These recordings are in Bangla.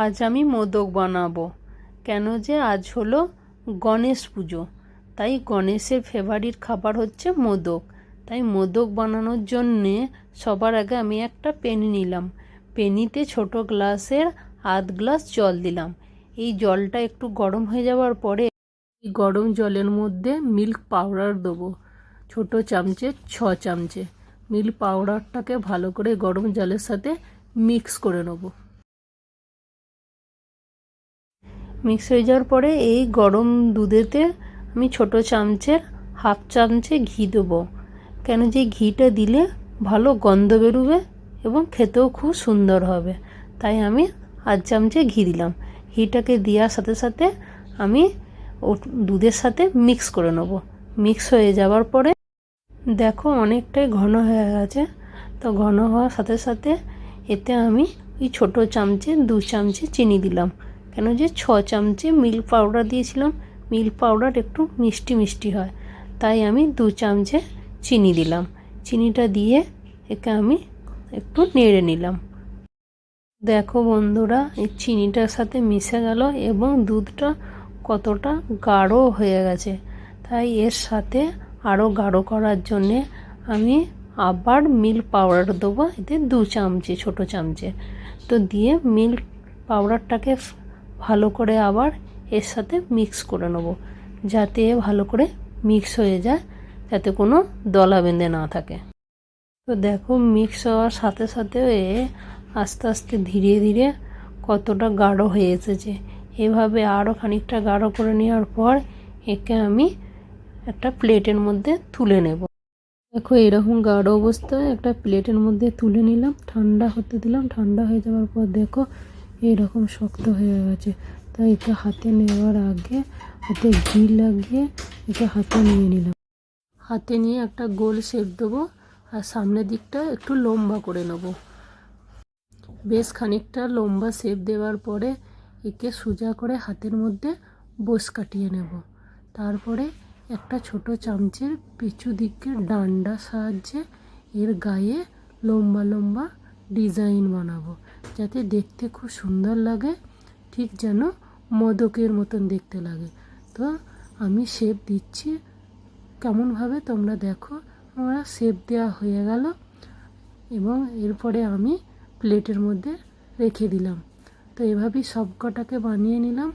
আজ আমি মোদক বানাবো। কেন যে আজ হলো গণেশ পুজো, তাই গণেশের ফেভারিট খাবার হচ্ছে মোদক। তাই মোদক বানানোর জন্যে সবার আগে আমি একটা পেনি নিলাম। পেনিতে ছোট গ্লাসের আধ গ্লাস জল দিলাম। এই জলটা একটু গরম হয়ে যাওয়ার পরে এই গরম জলের মধ্যে মিল্ক পাউডার দেবো, ছোট চামচে 6 চামচে। মিল্ক পাউডারটাকে ভালো করে গরম জলের সাথে মিক্স করে নেবো। মিক্স হয়ে যাওয়ার পরে এই গরম দুধেতে আমি ছোট চামচের হাফ চামচে ঘি দেবো। কেন যে ঘিটা দিলে ভালো গন্ধ বেরোবে এবং খেতেও খুব সুন্দর হবে, তাই আমি আধ চামচে ঘি দিলাম। ঘিটাকে দেওয়ার সাথে সাথে আমি দুধের সাথে মিক্স করে নেব। মিক্স হয়ে যাওয়ার পরে দেখো অনেকটাই ঘন হয়ে গেছে। তো ঘন হওয়ার সাথে সাথে এতে আমি ওই ছোটো চামচে 2 চামচে চিনি দিলাম। কেন যে 6 চামচে মিল্ক পাউডার দিয়েছিলাম, মিল্ক পাউডার একটু মিষ্টি মিষ্টি হয়, তাই আমি 2 চামচে চিনি দিলাম। চিনিটা দিয়ে একে আমি একটু নেড়ে নিলাম। দেখো বন্ধুরা, এই চিনিটার সাথে মিশে গেল এবং দুধটা কতটা গাঢ় হয়ে গেছে। তাই এর সাথে আরও গাঢ় করার জন্যে আমি আবার মিল্ক পাউডার দেবো, এতে 2 চামচে ছোটো চামচে। তো দিয়ে মিল্ক পাউডারটাকে ভালো করে আবার এর সাথে মিক্স করে নেবো, যাতে ভালো করে মিক্স হয়ে যায়, যাতে কোনো দলা বেঁধে না থাকে। তো দেখো মিক্স হওয়ার সাথে সাথে আস্তে আস্তে ধীরে ধীরে কতটা গাঢ় হয়ে এসেছে। এভাবে আরও খানিকটা গাঢ় করে নেওয়ার পর একে আমি একটা প্লেটের মধ্যে তুলে নেব। দেখো এরকম গাঢ় অবস্থায় একটা প্লেটের মধ্যে তুলে নিলাম, ঠান্ডা হতে দিলাম। ঠান্ডা হয়ে যাওয়ার পর দেখো এরকম শক্ত হয়ে গেছে। তাই একে হাতে নেওয়ার আগে হাতে ঘি লাগিয়ে একে হাতে নিয়ে নিলাম। হাতে নিয়ে একটা গোল শেপ দেবো আর সামনের দিকটা একটু লম্বা করে নেব। বেশ খানিকটা লম্বা শেপ দেওয়ার পরে একে সোজা করে হাতের মধ্যে বোস কাটিয়ে নেব। তারপরে একটা ছোট চামচের পিছু দিকের ডান্ডার সাহায্যে এর গায়ে লম্বা লম্বা ডিজাইন বানাবো, যাতে দেখতে খুব সুন্দর লাগে, ঠিক যেন মোদকের মতন দেখতে লাগে। তো আমি শেপ দিচ্ছি, কেমনভাবে তোমরা দেখো। আমার শেপ দেওয়া হয়ে গেল এবং এরপরে আমি প্লেটের মধ্যে রেখে দিলাম। তো এভাবেই সব কটাকে বানিয়ে নিলাম।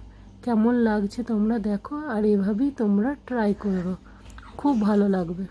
কেমন লাগছে তোমরা দেখো, আর এভাবেই তোমরা ট্রাই করো, খুব ভালো লাগবে।